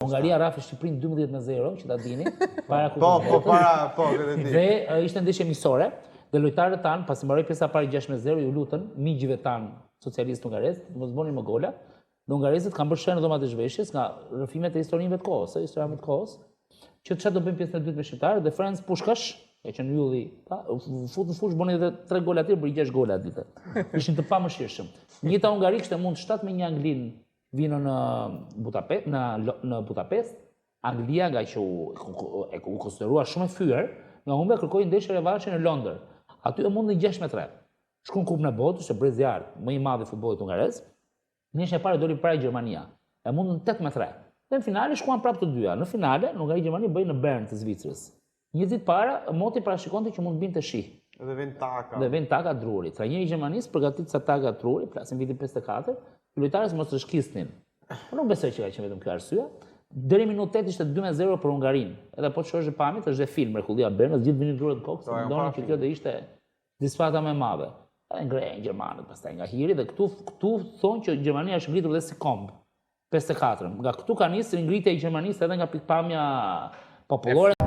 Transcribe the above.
Hungaria rafi Shqipërinë 12-0, që ta dini, para këtë di. Dhe ishte ndeshje miqësore, dhe lojtarët tanë, pasi mbaroi pjesa e parë 6-0, ju lutën miqve tanë socialistë hungarez, mos bëni më gola. Dhe hungarezët kanë bërë shenjë dhomat e zhveshjes nga rrëfimet e historive të kohës, historive të kohës, që çfarë do bëjmë pjesën e dytë me shqiptarët dhe Ferenc Pushkash, e që në ylli, fut në fush bëni edhe 3 gola aty, bëri 6 gola aty. Ishin të pamëshirshëm. Njëta Hungari kishte mund 7-1 Anglinë vino në Budapest, Anglia nga që u konsiderua shumë e fyer, nga humbe kërkoi ndeshje revanshi në Londër. Aty e mundi 6-3. Shkon Kupën e Botës, që brez zjarr më i madh i futbollit hungarez. Ndeshja e parë doli para Gjermania. E mundën 8-3. Dhe në finale shkuan prapë të dyja. Në finale, Hungari-Gjermani bëi në Bern të Zvicrës. Një ditë para, Moti parashikonte që mund binte shi. Dhe vjen taka druri. Trajneri i Gjermanisë përgatit sa taka druri, plasin vitin 54. Lojtarës mos rishkisnin. Nuk besoj që ka qenë vetëm kjo arsye. Deri minutë 8 ishte 2-0 për Hungarinë. Edhe po shohësh pamit, është dhe film mrekullia e Bernës, gjithë vinin durët kokës, ndonin që kjo do ishte disfata më e madhe. Edhe ngrehen gjermanët pastaj nga hiri dhe këtu thonë që Gjermania është ngritur dhe si komb. 54. Nga këtu ka nisur ngritja e Gjermanisë edhe nga pikpamja popullore.